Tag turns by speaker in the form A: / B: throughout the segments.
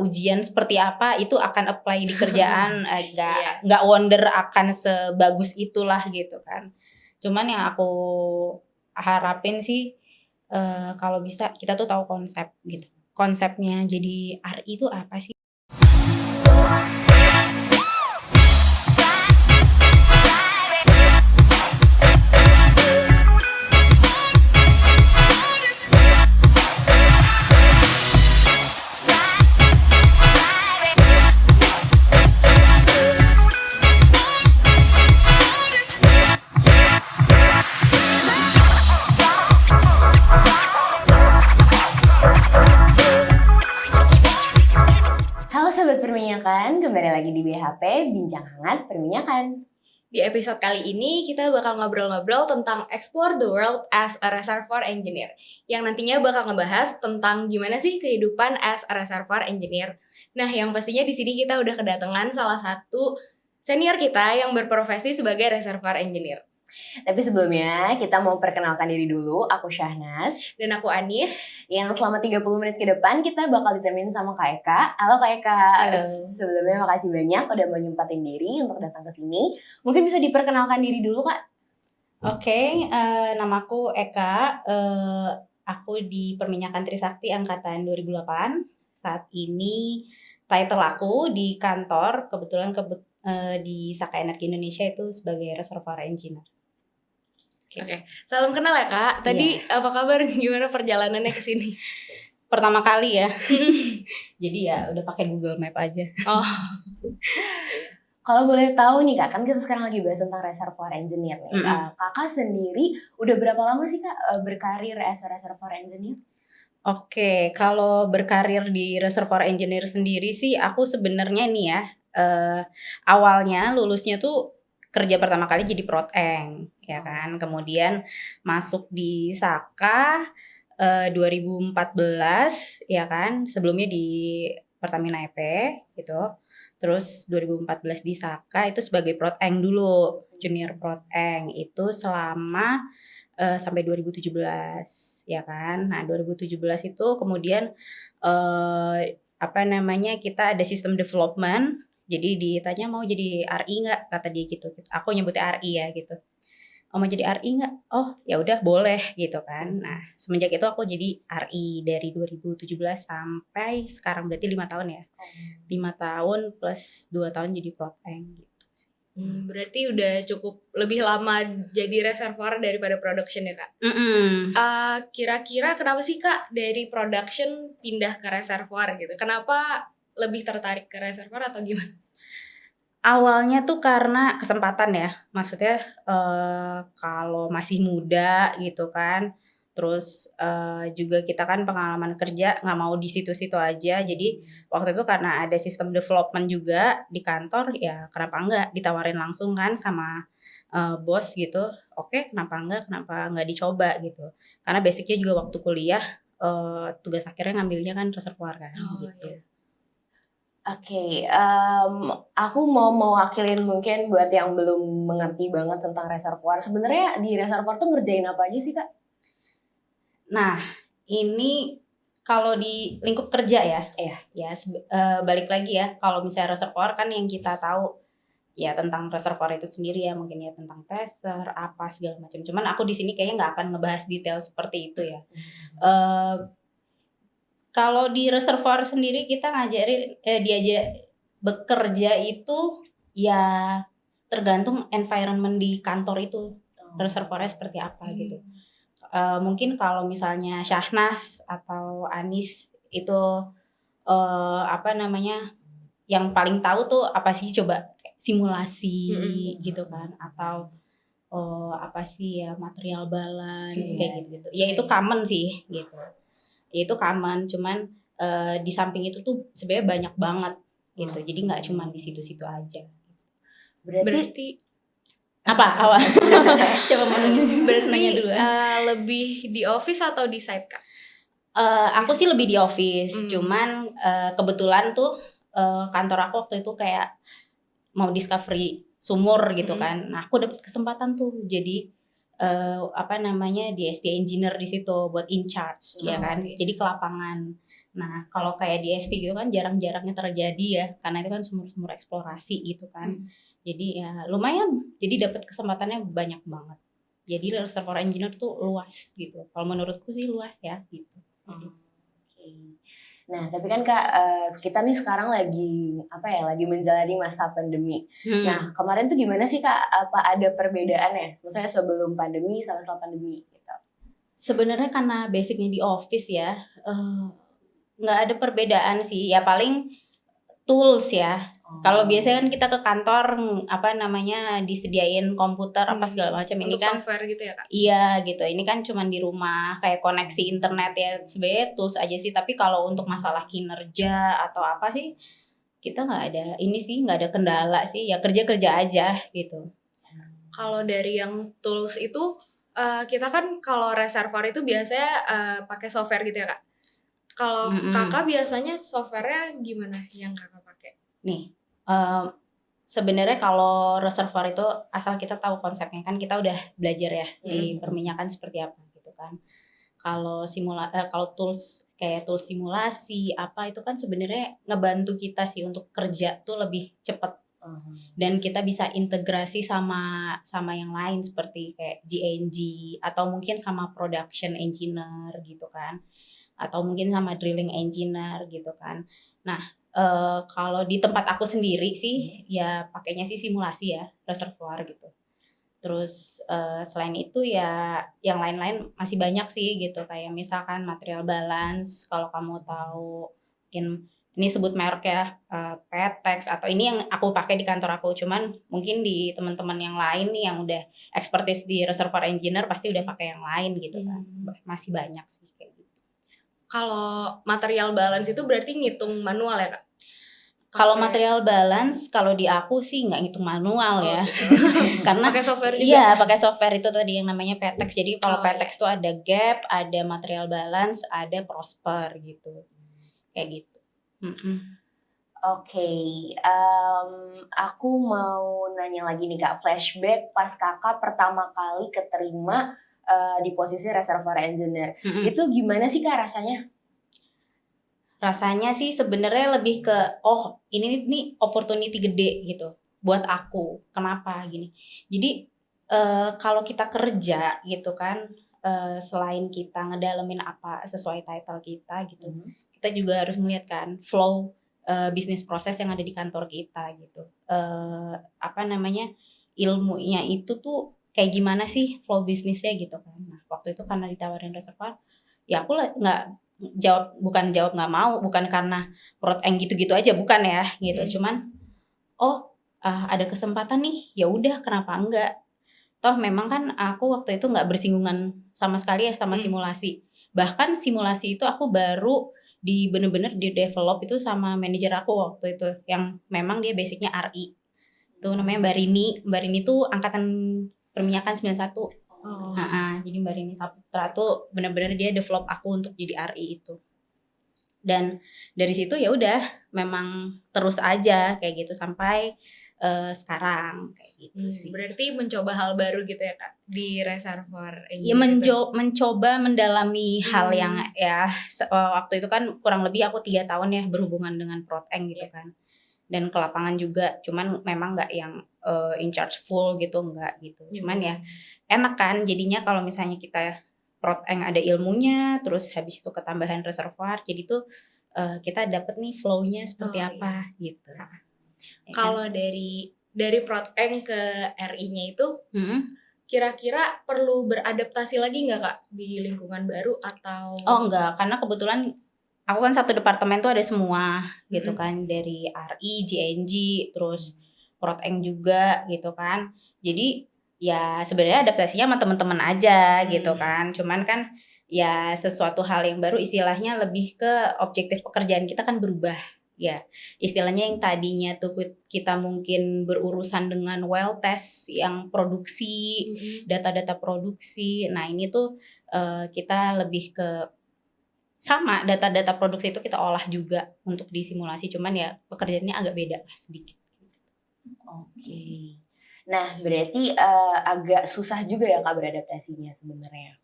A: ujian seperti apa itu akan apply di kerjaan,
B: Iya.
A: nggak wonder akan sebagus itulah gitu kan. Cuman yang aku harapin sih, kalau bisa kita tuh tahu konsep gitu. Konsepnya jadi RI itu apa sih?
C: Halo Sobat Perminyakan, kembali lagi di BHP, Bincang Hangat Perminyakan.
B: Di episode kali ini kita bakal ngobrol-ngobrol tentang Explore the World as a Reservoir Engineer, yang nantinya bakal ngebahas tentang gimana sih kehidupan as a Reservoir Engineer. Nah, yang pastinya di sini kita udah kedatangan salah satu senior kita yang berprofesi sebagai Reservoir Engineer.
C: Tapi sebelumnya kita mau perkenalkan diri dulu, aku Syahnas.
B: Dan aku Anis.
C: Yang selama 30 menit ke depan kita bakal ditemenin sama Kak Eka. Halo Kak Eka.
A: Halo.
C: Sebelumnya makasih banyak udah mau nyempatin diri untuk datang ke sini. Mungkin bisa diperkenalkan diri dulu Kak.
A: Oke, namaku Eka, aku di Perminyakan Trisakti angkatan 2008. Saat ini title aku di kantor kebetulan di Saka Energi Indonesia itu sebagai Reservoir Engineer.
B: Oke, salam kenal ya Kak. Tadi apa kabar? Gimana perjalanannya ke sini?
A: Pertama kali ya. Jadi ya udah pakai Google Map aja.
B: Oh.
C: Kalau boleh tahu nih Kak, kan kita sekarang lagi bahas tentang Reservoir Engineer nih. Kakak sendiri udah berapa lama sih Kak berkarir as a Reservoir Engineer?
A: Oke, kalau berkarir di Reservoir Engineer sendiri sih aku sebenarnya nih ya, awalnya lulusnya tuh kerja pertama kali jadi prot-eng, ya kan. Kemudian masuk di Saka 2014, ya kan. Sebelumnya di Pertamina EP gitu. Terus 2014 di Saka itu sebagai prot-eng dulu, junior prot-eng itu selama sampai 2017, ya kan. Nah, 2017 itu kemudian kita ada sistem development. Jadi ditanya mau jadi RI nggak, kata dia gitu. Aku nyebutnya RI ya gitu. Oh, mau jadi RI nggak? Oh ya udah boleh gitu kan. Nah semenjak itu aku jadi RI dari 2017 sampai sekarang berarti 5 tahun ya. 5 tahun plus 2 tahun jadi prot-eng gitu.
B: Berarti udah cukup lebih lama jadi reservoir daripada production ya Kak? Kira-kira kenapa sih Kak dari production pindah ke reservoir gitu? Kenapa lebih tertarik ke reservoir atau gimana?
A: Awalnya tuh karena kesempatan ya, maksudnya kalau masih muda gitu kan, terus juga kita kan pengalaman kerja nggak mau di situ-situ aja, jadi waktu itu karena ada sistem development juga di kantor, ya kenapa enggak ditawarin langsung kan sama bos gitu, oke kenapa nggak dicoba gitu, karena basicnya juga waktu kuliah tugas akhirnya ngambilnya kan reservoir kan gitu.
B: Iya.
C: Oke, aku mau mewakilin mungkin buat yang belum mengerti banget tentang reservoir. Sebenarnya di reservoir tuh ngerjain apa aja sih Kak?
A: Nah, ini kalau di lingkup kerja ya, balik lagi ya. Kalau misalnya reservoir kan yang kita tahu ya tentang reservoir itu sendiri ya, mungkin ya tentang pressure apa segala macam. Cuman aku di sini kayaknya nggak akan ngebahas detail seperti itu ya. Kalau di reservoir sendiri kita diajak bekerja itu ya tergantung environment di kantor itu reservoirnya seperti apa gitu. Mungkin kalau misalnya Syahnas atau Anis itu yang paling tahu tuh apa sih, coba simulasi gitu kan, atau apa sih ya, material balance kayak gitu. Ya itu common sih gitu. Ya itu common, cuman di samping itu tuh sebenarnya banyak banget gitu. Jadi nggak cuma di situ-situ aja.
B: Berarti
A: apa awal? Siapa mau nanya dulu?
B: Lebih di office atau di site Kak?
A: Aku sih lebih di office, cuman kebetulan tuh kantor aku waktu itu kayak mau discovery sumur gitu kan. Nah aku dapet kesempatan tuh jadi di SD engineer di situ buat in charge ya kan. Jadi ke lapangan. Nah, kalau kayak di ST gitu kan jarang-jarangnya terjadi ya, karena itu kan sumur-sumur eksplorasi gitu kan. Jadi ya lumayan, jadi dapat kesempatannya banyak banget. Jadi reservoir engineer tuh luas gitu. Kalau menurutku sih luas ya gitu.
C: Oke. Nah, tapi kan Kak, kita nih sekarang lagi lagi menjalani masa pandemi. Nah, kemarin tuh gimana sih Kak? Apa ada perbedaannya? Maksudnya sebelum pandemi sama setelah pandemi gitu.
A: Sebenarnya karena basicnya di office ya, nggak ada perbedaan sih. Ya paling tools ya. Kalau biasanya kan kita ke kantor disediain komputer apa segala macam, ini
B: Untuk
A: kan
B: software gitu ya Kak?
A: iya gitu. Ini kan cuman di rumah kayak koneksi internet ya, sebenarnya tools aja sih. Tapi kalau untuk masalah kinerja atau apa sih kita nggak ada ini sih, nggak ada kendala sih. Ya kerja-kerja aja gitu.
B: Kalau dari yang tools itu kita kan kalau reservoir itu biasanya pakai software gitu ya Kak. Kalau Kakak biasanya softwarenya gimana yang Kakak pakai?
A: Nih, sebenarnya kalau reservoir itu asal kita tahu konsepnya, kan kita udah belajar ya di perminyakan seperti apa gitu kan. Kalau kalau tools kayak tools simulasi apa itu kan sebenarnya ngebantu kita sih untuk kerja tuh lebih cepat. Dan kita bisa integrasi sama yang lain seperti kayak GNG atau mungkin sama production engineer gitu kan. Atau mungkin sama drilling engineer gitu kan. Nah, kalau di tempat aku sendiri sih ya pakainya sih simulasi ya, reservoir gitu. Terus selain itu ya yang lain-lain masih banyak sih gitu, kayak misalkan material balance kalau kamu tahu, mungkin ini sebut merek ya, Petex atau ini yang aku pakai di kantor aku. Cuman mungkin di teman-teman yang lain nih yang udah expertise di reservoir engineer pasti udah pakai yang lain gitu kan. Masih banyak sih kayak gitu.
B: Kalau material balance itu berarti ngitung manual ya Kak?
A: Kalau material balance, kalau di aku sih nggak ngitung manual ya.
B: Gitu.
A: Karena
B: pakai software juga?
A: iya, pakai software itu tadi yang namanya Petex. Jadi kalau Petex tuh ada gap, ada material balance, ada prosper gitu. Kayak gitu.
C: Oke, aku mau nanya lagi nih Kak, flashback pas Kakak pertama kali keterima di posisi reservoir engineer. Itu gimana sih Kak rasanya?
A: Rasanya sih sebenarnya lebih ke ini nih opportunity gede gitu buat aku. Kenapa gini? Jadi kalau kita kerja gitu kan, selain kita ngedalemin apa sesuai title kita gitu, kita juga harus melihat kan flow bisnis proses yang ada di kantor kita gitu. Ilmunya itu tuh kayak gimana sih flow bisnisnya gitu kan. Nah, waktu itu karena ditawarin reservoir, ya aku nggak jawab nggak mau, bukan karena perut gitu-gitu aja, bukan ya gitu. Cuman ada kesempatan nih, ya udah kenapa enggak. Toh memang kan aku waktu itu nggak bersinggungan sama sekali ya sama simulasi. Bahkan simulasi itu aku baru bener-bener di develop itu sama manajer aku waktu itu, yang memang dia basicnya RI. Itu namanya Mbak Rini. Mbak Rini tuh angkatan perminyakan 91. Jadi Mbak Rini Saputra tuh bener-bener dia develop aku untuk jadi RI itu. Dan dari situ ya udah memang terus aja kayak gitu sampai sekarang kayak gitu sih.
B: Berarti mencoba hal baru gitu ya Kak di reservoir
A: Ya mencoba mendalami hal yang ya waktu itu kan kurang lebih aku 3 tahun ya berhubungan dengan Proteng gitu kan. Dan ke lapangan juga, cuman memang nggak yang in charge full gitu, nggak gitu. Cuman ya enak kan jadinya kalau misalnya kita Proteng ada ilmunya, terus habis itu ketambahan reservoir, jadi tuh kita dapet nih flow-nya seperti apa gitu.
B: Kalau dari Proteng ke RI-nya itu kira-kira perlu beradaptasi lagi nggak Kak di lingkungan baru atau?
A: Enggak, karena kebetulan aku kan satu departemen tuh ada semua gitu kan, dari RI, GNG, terus Proteng juga gitu kan. Jadi ya sebenarnya adaptasinya sama teman-teman aja gitu kan. Cuman kan ya sesuatu hal yang baru, istilahnya lebih ke objektif pekerjaan kita kan berubah. Ya, istilahnya yang tadinya tuh kita mungkin berurusan dengan well test yang produksi, data-data produksi. Nah, ini tuh kita lebih ke sama data-data produksi itu kita olah juga untuk disimulasi, cuman ya pekerjaannya agak beda lah sedikit.
C: Oke. Nah, berarti agak susah juga ya Kak beradaptasinya sebenarnya.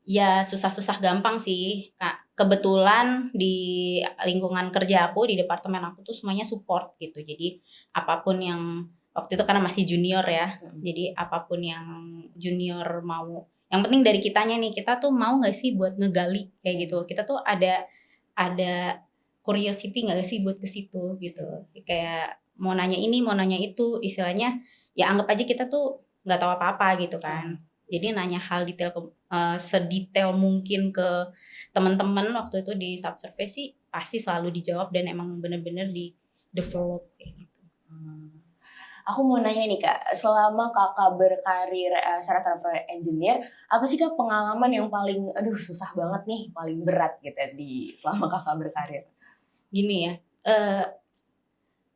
A: Ya susah-susah gampang sih, Kak. Kebetulan di lingkungan kerja aku, di departemen aku tuh semuanya support gitu. Jadi apapun yang waktu itu karena masih junior ya. Jadi apapun yang junior mau, yang penting dari kitanya nih, kita tuh mau nggak sih buat ngegali kayak gitu. Kita tuh ada curiosity nggak sih buat ke situ gitu. Kayak mau nanya ini, mau nanya itu, istilahnya ya anggap aja kita tuh nggak tahu apa-apa gitu kan. Jadi nanya hal detail sedetail mungkin ke teman-teman waktu itu di subsurvey sih pasti selalu dijawab dan emang bener-bener di develop kayak gitu.
C: Aku mau nanya nih Kak, selama Kakak berkarir secara software engineer, apa sih Kak pengalaman yang paling, aduh susah banget nih, paling berat gitu di selama Kakak berkarir?
A: Gini ya,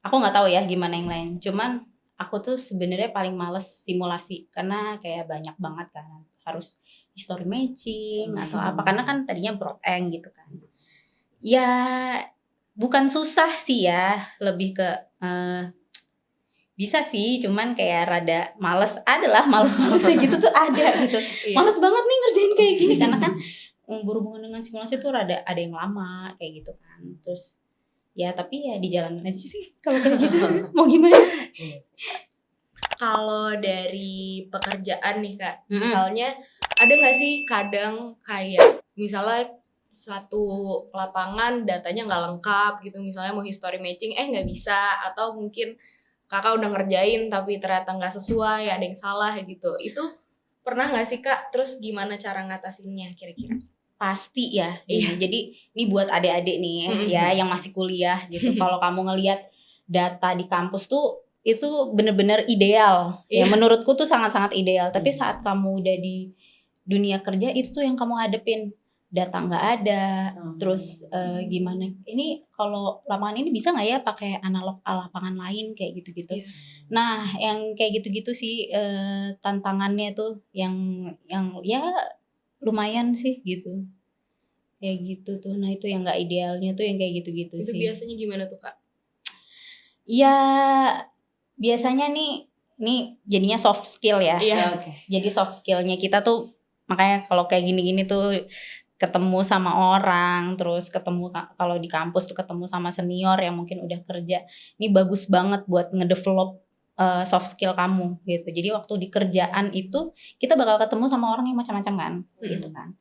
A: aku nggak tahu ya gimana yang lain. Cuman aku tuh sebenarnya paling males simulasi karena kayak banyak banget kan harus history matching atau apa karena kan tadinya broadeng gitu kan. Ya bukan susah sih ya, lebih ke bisa sih, cuman kayak rada males, adalah males-malesnya gitu tuh ada gitu.
B: Iya.
A: Males banget nih ngerjain kayak gini karena kan berhubungan dengan simulasi tuh rada ada yang lama kayak gitu kan. Terus ya tapi ya dijalanin aja sih kalau kayak gitu. Mau gimana?
B: Kalau dari pekerjaan nih Kak,
A: Mm-mm.
B: misalnya ada nggak sih kadang kayak misalnya satu lapangan datanya nggak lengkap gitu, misalnya mau history matching nggak bisa, atau mungkin Kakak udah ngerjain tapi ternyata nggak sesuai, ada yang salah gitu. Itu pernah nggak sih Kak? Terus gimana cara ngatasinnya kira-kira?
A: Pasti ya.
B: Iya.
A: Jadi ini buat adik-adik nih ya yang masih kuliah gitu. Kalau kamu ngelihat data di kampus tuh itu bener-bener ideal. Ya
B: Iya.
A: menurutku tuh sangat-sangat ideal. Tapi saat kamu udah di dunia kerja itu tuh yang kamu hadepin, data nggak ada, terus gimana? Ini kalau lapangan ini bisa nggak ya pakai analog lapangan lain kayak gitu-gitu.
B: Iya.
A: Nah, yang kayak gitu-gitu sih tantangannya tuh yang ya lumayan sih gitu. Kayak gitu tuh. Nah, itu yang nggak idealnya tuh yang kayak gitu-gitu
B: Itu
A: sih.
B: biasanya gimana tuh Kak?
A: Ya biasanya nih jadinya soft skill ya.
B: Iya.
C: Oke.
A: Jadi soft skillnya kita tuh makanya kalau kayak gini-gini tuh ketemu sama orang, terus ketemu kalau di kampus tuh ketemu sama senior yang mungkin udah kerja. Ini bagus banget buat ngedevelop soft skill kamu gitu. Jadi waktu di kerjaan itu kita bakal ketemu sama orang yang macam-macam kan, gitu kan.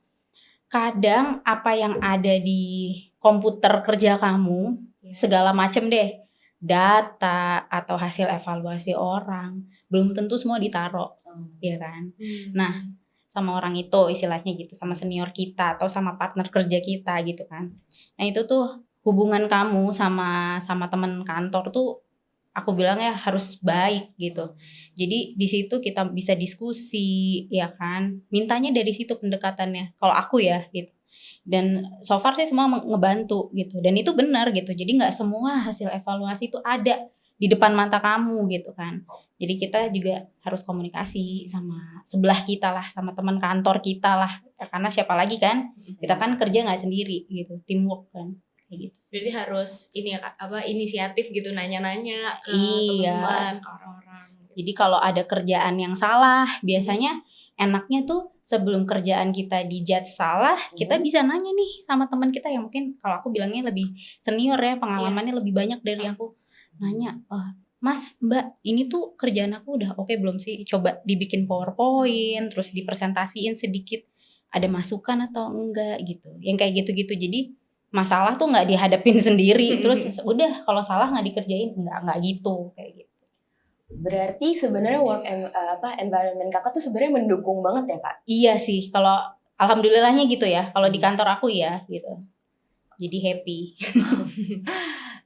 A: Kadang apa yang ada di komputer kerja kamu, segala macam deh, data atau hasil evaluasi orang, belum tentu semua ditaruh, ya kan. Nah, sama orang itu istilahnya gitu, sama senior kita atau sama partner kerja kita gitu kan. Nah itu tuh hubungan kamu sama teman kantor tuh aku bilang ya harus baik gitu. Jadi di situ kita bisa diskusi ya kan. Mintanya dari situ pendekatannya. Kalau aku ya gitu. Dan so far sih semua ngebantu gitu. Dan itu benar gitu. Jadi nggak semua hasil evaluasi itu ada di depan mata kamu gitu kan. Jadi kita juga harus komunikasi sama sebelah kita lah, sama teman kantor kita lah. Ya, karena siapa lagi kan? Kita kan kerja nggak sendiri gitu, teamwork kan. Kayak gitu.
B: Jadi harus ini ya Kak, inisiatif gitu, nanya-nanya ke
A: Iya.
B: teman-teman, ke orang-orang.
A: Jadi kalau ada kerjaan yang salah, biasanya enaknya tuh sebelum kerjaan kita dijudge salah, kita bisa nanya nih sama teman kita yang mungkin kalau aku bilangnya lebih senior ya, pengalamannya lebih banyak dari aku. Nanya, Mas, Mbak, ini tuh kerjaan aku udah oke belum sih? Coba dibikin PowerPoint, terus dipresentasiin sedikit. Ada masukan atau enggak gitu. Yang kayak gitu-gitu. Jadi masalah tuh nggak dihadapin sendiri. Terus udah kalau salah nggak dikerjain, nggak gitu kayak gitu.
C: Berarti sebenarnya environment Kakak tuh sebenarnya mendukung banget ya Kak?
A: Iya sih, kalau alhamdulillahnya gitu ya. Kalau di kantor aku ya gitu. Jadi happy.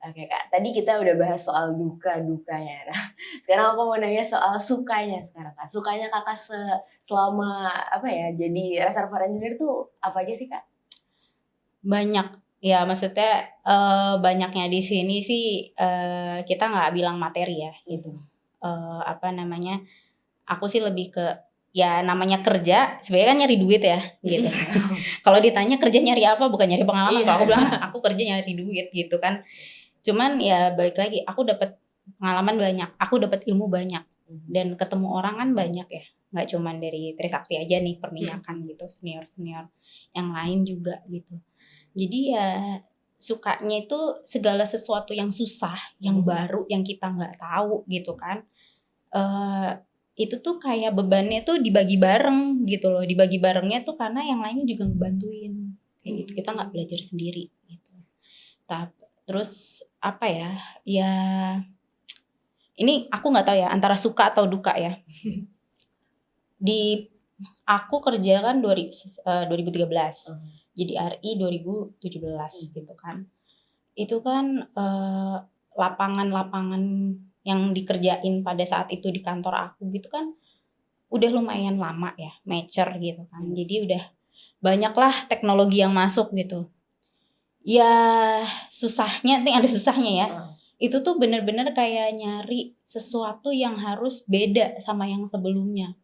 C: Oke Kak, tadi kita udah bahas soal duka-dukanya. Nah, sekarang aku mau nanya soal sukanya sekarang Kak. Sukanya Kakak selama jadi reservoir engineer tuh apa aja sih Kak?
A: Banyak. Ya maksudnya banyaknya di sini sih kita nggak bilang materi ya gitu. Aku sih lebih ke ya namanya kerja sebenarnya kan nyari duit ya gitu. Kalau ditanya kerja nyari apa, bukan nyari pengalaman. Kalau aku bilang aku kerja nyari duit gitu kan. Cuman ya balik lagi, aku dapat pengalaman banyak, aku dapat ilmu banyak dan ketemu orang kan banyak ya. nggak cuman dari Trisakti aja nih perminyakan gitu, senior yang lain juga gitu. Jadi ya sukanya itu segala sesuatu yang susah, yang baru, yang kita nggak tahu gitu kan. eh itu tuh kayak bebannya tuh dibagi bareng gitu loh. Dibagi barengnya tuh karena yang lainnya juga ngebantuin kayak gitu. Kita nggak belajar sendiri gitu. Terus apa ya? Ya ini aku nggak tahu ya antara suka atau duka ya. Di aku kerja kan 2013. Jadi RI 2017 gitu kan. Itu kan lapangan-lapangan yang dikerjain pada saat itu di kantor aku gitu kan udah lumayan lama ya, mature gitu kan. Jadi udah banyaklah teknologi yang masuk gitu. Ya susahnya nih, ada susahnya ya. Itu tuh bener-bener kayak nyari sesuatu yang harus beda sama yang sebelumnya.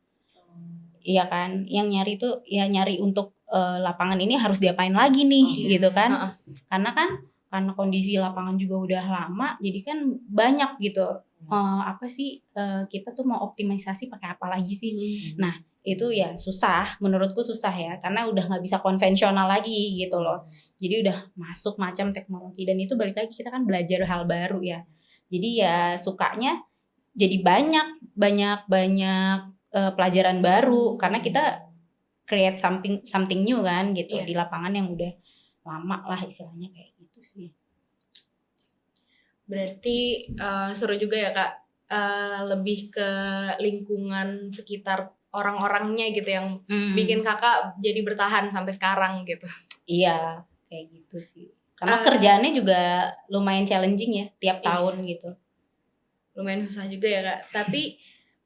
A: Iya kan, yang nyari tuh ya nyari untuk lapangan ini harus diapain lagi nih gitu kan. Karena kondisi lapangan juga udah lama, jadi kan banyak gitu. Apa sih kita tuh mau optimalisasi pakai apa lagi sih? Nah itu ya susah, menurutku susah ya, karena udah nggak bisa konvensional lagi gitu loh. Jadi udah masuk macam teknologi dan itu balik lagi kita kan belajar hal baru ya. Jadi ya sukanya jadi banyak pelajaran baru karena kita create something new kan gitu di lapangan yang udah lama lah istilahnya kayak gitu sih.
B: Berarti seru juga ya Kak, lebih ke lingkungan sekitar orang-orangnya gitu yang bikin Kakak jadi bertahan sampai sekarang gitu.
A: Iya, kayak gitu sih. Karena kerjaannya juga lumayan challenging ya tiap tahun gitu.
B: Lumayan susah juga ya Kak. Tapi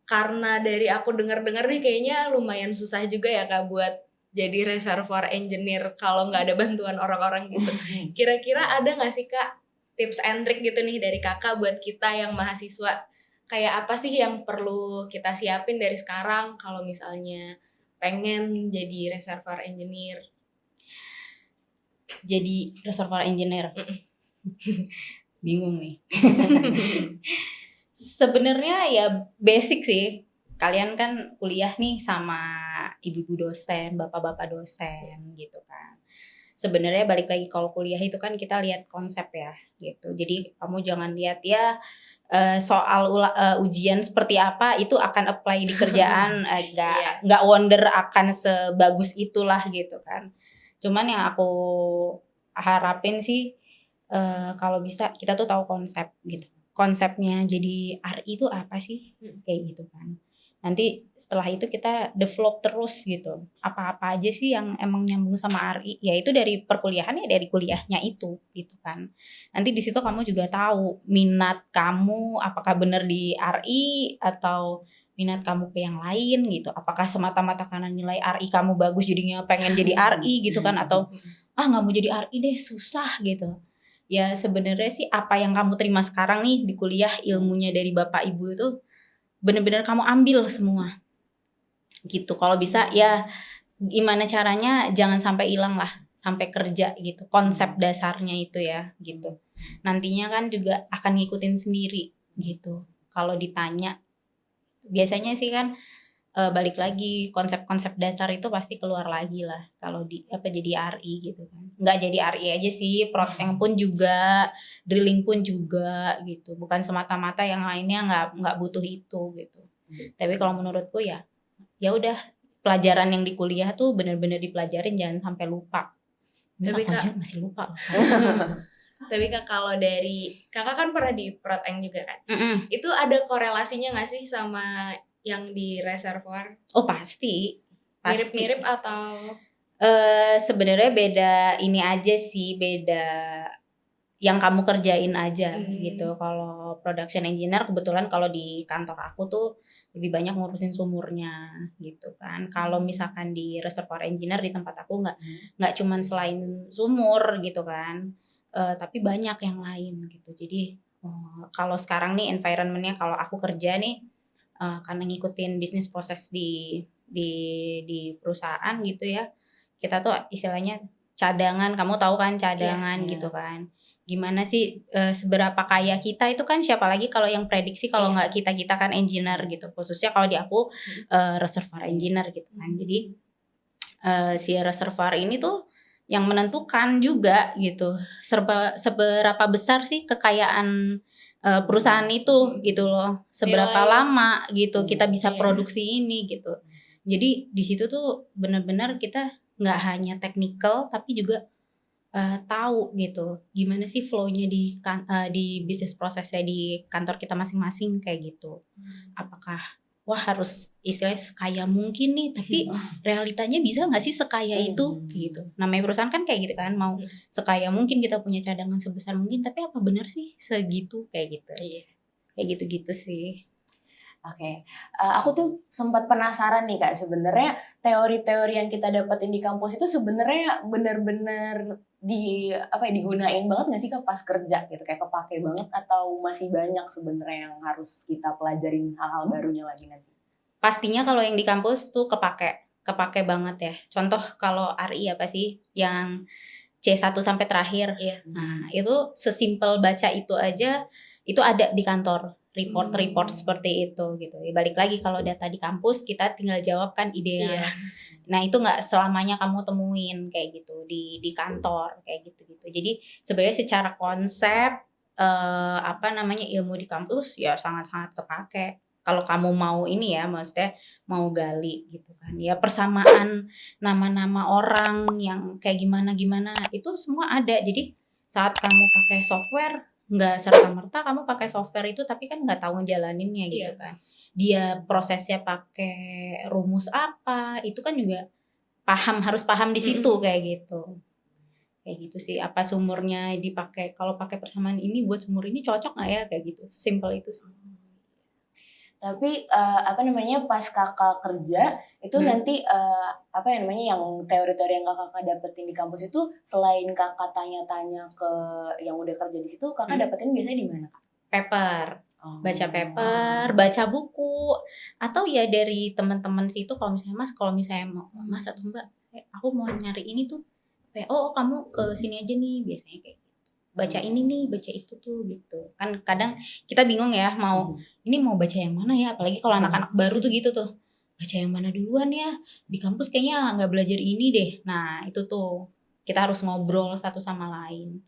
B: karena dari aku dengar-dengar nih kayaknya lumayan susah juga ya Kak buat jadi reservoir engineer kalau nggak ada bantuan orang-orang gitu. Kira-kira ada nggak sih Kak tips and trick gitu nih dari Kakak buat kita yang mahasiswa? Kayak apa sih yang perlu kita siapin dari sekarang kalau misalnya pengen jadi reservoir engineer?
A: Jadi reservoir engineer. Bingung nih. Sebenarnya ya basic sih. Kalian kan kuliah nih sama ibu-ibu dosen, bapak-bapak dosen gitu kan. Sebenarnya balik lagi kalau kuliah itu kan kita lihat konsep ya gitu. Jadi kamu jangan lihat ya soal ujian seperti apa itu akan apply di kerjaan nggak wonder akan sebagus itulah gitu kan. Cuman yang aku harapin sih kalau bisa kita tuh tahu konsep gitu. Konsepnya jadi RI itu apa sih? Kayak gitu kan. Nanti setelah itu kita develop terus gitu. Apa-apa aja sih yang emang nyambung sama RI? Ya itu dari perkuliahan ya dari kuliahnya itu gitu kan. Nanti di situ kamu juga tahu minat kamu apakah benar di RI atau minat kamu ke yang lain gitu. Apakah semata-mata karena nilai RI kamu bagus jadinya pengen jadi RI gitu kan, atau nggak mau jadi RI deh susah gitu. Ya sebenarnya sih apa yang kamu terima sekarang nih di kuliah, ilmunya dari bapak ibu itu benar-benar kamu ambil semua gitu. Kalau bisa ya gimana caranya jangan sampai hilang lah sampai kerja gitu, konsep dasarnya itu ya gitu. Nantinya kan juga akan ngikutin sendiri gitu. Kalau ditanya biasanya sih kan balik lagi konsep-konsep dasar itu pasti keluar lagi lah kalau jadi RI gitu kan. Nggak jadi RI aja sih, proteng pun juga, drilling pun juga gitu. Bukan semata-mata yang lainnya nggak butuh itu gitu. Tapi kalau menurutku ya udah pelajaran yang di kuliah tuh benar-benar dipelajarin, jangan sampai lupa. Tapi Kak masih lupa loh.
B: Tapi Kak kalau dari Kakak kan pernah di proteng juga kan? Itu ada korelasinya nggak sih sama yang di reservoir?
A: Oh pasti.
B: Mirip-mirip atau?
A: Sebenarnya beda ini aja sih, beda yang kamu kerjain aja gitu. Kalau production engineer kebetulan kalau di kantor aku tuh lebih banyak ngurusin sumurnya gitu kan. Kalau misalkan di reservoir engineer di tempat aku nggak cuman selain sumur gitu kan, tapi banyak yang lain gitu. Jadi kalau sekarang nih environmentnya kalau aku kerja nih karena ngikutin bisnis proses di perusahaan gitu ya, kita tuh istilahnya cadangan, kamu tahu kan cadangan gitu kan. gimana sih seberapa kaya kita itu kan siapa lagi kalau yang prediksi kalau nggak kita kan engineer gitu, khususnya kalau di aku reservoir engineer gitu kan. Jadi si reservoir ini tuh yang menentukan juga gitu seberapa besar sih kekayaan perusahaan itu gitu loh, seberapa lama gitu kita bisa produksi ini gitu. Jadi di situ tuh benar-benar kita nggak hanya technical tapi juga tahu gitu gimana sih flow-nya di bisnis prosesnya di kantor kita masing-masing kayak gitu. Apakah wah harus istilahnya sekaya mungkin nih, tapi realitanya bisa nggak sih sekaya itu kayak gitu. Namanya perusahaan kan kayak gitu kan, mau sekaya mungkin kita punya cadangan sebesar mungkin, tapi apa benar sih segitu kayak gitu. Kayak gitu-gitu sih.
C: Oke, aku tuh sempat penasaran nih Kak, sebenarnya teori-teori yang kita dapetin di kampus itu sebenarnya benar-benar digunain banget nggak sih Kak pas kerja gitu, kayak kepake banget atau masih banyak sebenarnya yang harus kita pelajarin hal-hal barunya lagi nanti?
A: Pastinya kalau yang di kampus tuh kepake banget ya. Contoh kalau RI apa sih yang C1 sampai terakhir. Nah, itu sesimpel baca itu aja itu ada di kantor. Report seperti itu gitu. Ya, balik lagi kalau data di kampus kita tinggal jawab kan ideal. Nah, itu nggak selamanya kamu temuin kayak gitu di kantor kayak gitu-gitu. Jadi sebenarnya secara konsep ilmu di kampus ya sangat-sangat kepake. Kalau kamu mau ini ya, maksudnya mau gali gitu kan. Ya persamaan nama-nama orang yang kayak gimana-gimana itu semua ada. Jadi saat kamu pakai software nggak serta-merta kamu pakai software itu tapi kan nggak tahu ngejalaninnya gitu kan. Dia prosesnya pakai rumus apa, itu kan juga harus paham di situ kayak gitu. Kayak gitu sih, apa sumurnya dipakai, kalau pakai persamaan ini buat sumur ini cocok nggak ya kayak gitu. Sesimpel itu sih.
C: Tapi pas kakak kerja itu nanti yang teori-teori yang kakak dapetin di kampus itu selain kakak tanya-tanya ke yang udah kerja di situ, kakak dapetin biasanya di mana Kak?
A: Paper, baca paper, baca buku, atau ya dari teman-teman situ kalau misalnya Mas atau Mbak, aku mau nyari ini tuh, oh kamu ke sini aja nih biasanya kayak gitu. Baca ini nih, baca itu tuh gitu. Kan kadang kita bingung ya ini mau baca yang mana ya, apalagi kalau anak-anak baru tuh gitu tuh. Baca yang mana duluan ya? Di kampus kayaknya nggak belajar ini deh. Nah, itu tuh kita harus ngobrol satu sama lain.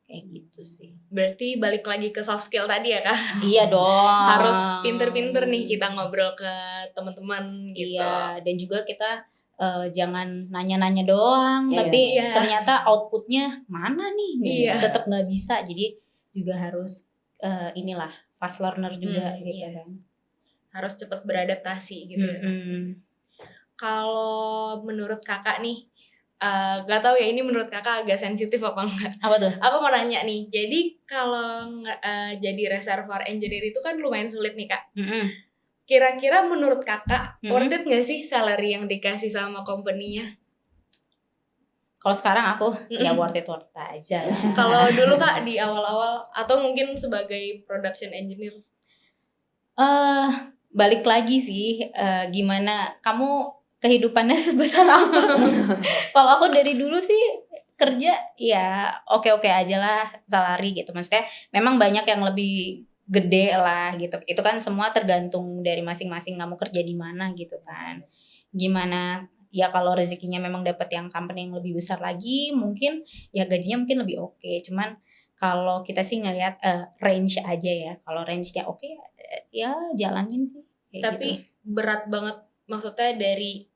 A: Kayak gitu sih.
B: Berarti balik lagi ke soft skill tadi ya Kak?
A: Iya dong.
B: Harus pinter-pinter nih kita ngobrol ke teman-teman gitu.
A: Iya, dan juga kita jangan nanya-nanya doang, tapi ternyata outputnya mana nih? Tetap nggak bisa, jadi juga harus fast learner juga gitu kan.
B: Harus cepat beradaptasi gitu. Kalau menurut kakak nih, gak tahu ya ini menurut kakak agak sensitif apa enggak?
A: Apa tuh?
B: Aku mau nanya nih, jadi kalau jadi reservoir engineer itu kan lumayan sulit nih Kak. Kira-kira menurut kakak worth it gak sih salary yang dikasih sama company-nya?
A: Kalau sekarang aku ya worth it aja.
B: Kalau dulu Kak di awal-awal atau mungkin sebagai production engineer?
A: Balik lagi sih, gimana kamu kehidupannya sebesar apa? Kalau aku dari dulu sih kerja ya oke-oke aja lah salary gitu. Maksudnya memang banyak yang lebih gede lah gitu. Itu kan semua tergantung dari masing-masing kamu kerja di mana gitu kan. Gimana ya kalau rezekinya memang dapat yang company yang lebih besar lagi, mungkin ya gajinya mungkin lebih oke. Cuman kalau kita sih ngelihat range aja ya. Kalau range-nya oke ya jalanin sih.
B: Tapi gitu. Berat banget, maksudnya dari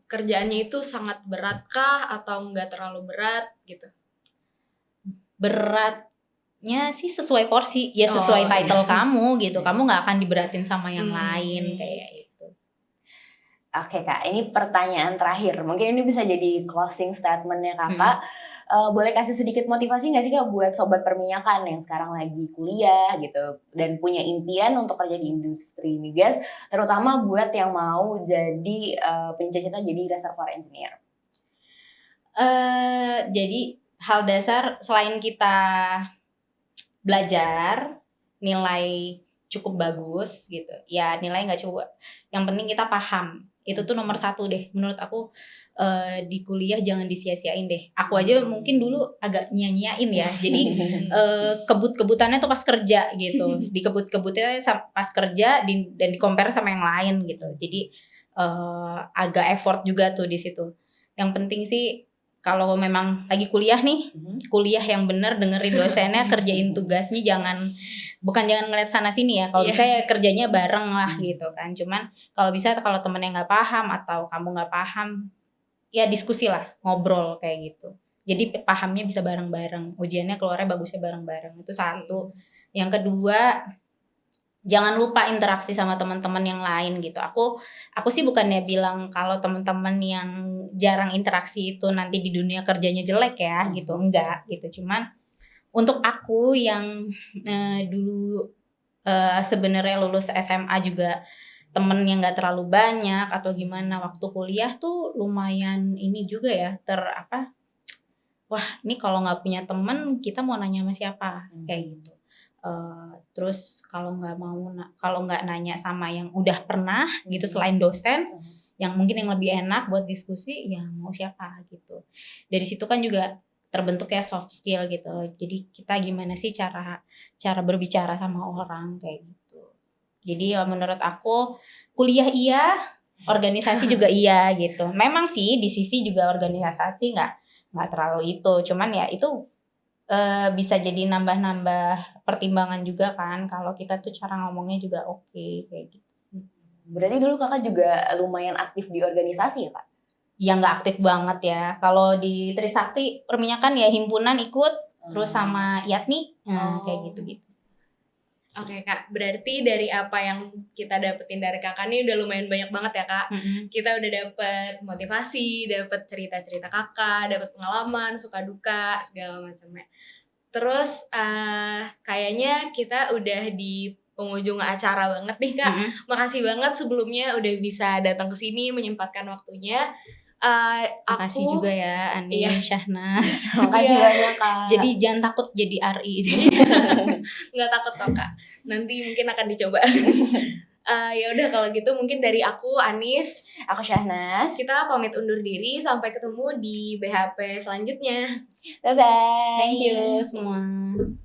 B: kerjaannya itu sangat berat kah atau enggak terlalu berat gitu?
A: Beratnya sih sesuai porsi, ya sesuai title kamu gitu. Kamu nggak akan diberatin sama yang lain kayak itu.
C: Oke Kak, ini pertanyaan terakhir. Mungkin ini bisa jadi closing statement-nya Kakak. Boleh kasih sedikit motivasi nggak sih Kak buat sobat perminyakan yang sekarang lagi kuliah gitu dan punya impian untuk kerja di industri migas, terutama buat yang mau jadi cita-cita jadi reservoir engineer?
A: Jadi hal dasar selain kita belajar nilai cukup bagus gitu, ya nilai nggak cukup, yang penting kita paham. Itu tuh nomor 1 deh menurut aku. di kuliah jangan disia-siain deh. Aku aja mungkin dulu agak nyia-nyiain ya. Jadi kebut-kebutannya tuh pas kerja gitu. Dikebut-kebutnya pas kerja dan di-compare sama yang lain gitu. Jadi agak effort juga tuh di situ. Yang penting sih kalau memang lagi kuliah nih, kuliah yang bener, dengerin dosennya, kerjain tugasnya, jangan ngeliat sana sini ya. Kalau bisa ya kerjanya bareng lah gitu kan. Cuman kalau bisa kalau temennya nggak paham atau kamu nggak paham, ya diskusi lah, ngobrol kayak gitu. Jadi pahamnya bisa bareng-bareng, ujiannya keluarnya bagusnya bareng-bareng. Itu satu. Yang kedua, jangan lupa interaksi sama teman-teman yang lain gitu. Aku sih bukannya bilang kalau teman-teman yang jarang interaksi itu nanti di dunia kerjanya jelek ya gitu, enggak gitu. Cuman untuk aku yang dulu sebenarnya lulus SMA juga temen yang nggak terlalu banyak atau gimana, waktu kuliah tuh lumayan ini juga ya wah ini kalau nggak punya temen kita mau nanya sama siapa kayak gitu. Terus kalau nggak nanya sama yang udah pernah gitu selain dosen yang mungkin yang lebih enak buat diskusi, ya mau siapa gitu. Dari situ kan juga terbentuk ya soft skill gitu. Jadi kita gimana sih cara berbicara sama orang kayak gitu. Jadi ya menurut aku kuliah iya, organisasi juga iya gitu. Memang sih di CV juga organisasi nggak terlalu itu. Cuman ya itu bisa jadi nambah-nambah pertimbangan juga kan kalau kita tuh cara ngomongnya juga oke kayak gitu sih.
C: Berarti dulu kakak juga lumayan aktif di organisasi ya kak?
A: Ya nggak aktif banget ya. Kalau di Trisakti perminyakan ya himpunan ikut, terus sama IATMI, kayak gitu-gitu.
B: Oke Kak, berarti dari apa yang kita dapetin dari kakak nih udah lumayan banyak banget ya Kak. Kita udah dapet motivasi, dapet cerita-cerita kakak, dapet pengalaman, suka duka, segala macamnya. Terus kayaknya kita udah di penghujung acara banget nih Kak. Makasih banget sebelumnya udah bisa datang ke sini menyempatkan waktunya.
A: Makasih juga ya Ani, Syahnas.
C: Makasih banyak kak.
A: Jadi jangan takut jadi RI.
B: Nggak takut kok Kak. Nanti mungkin akan dicoba. Ya udah kalau gitu mungkin dari aku Anis,
C: aku Syahnas.
B: Kita pamit undur diri, sampai ketemu di BHP selanjutnya.
C: Bye bye.
A: Thank you semua.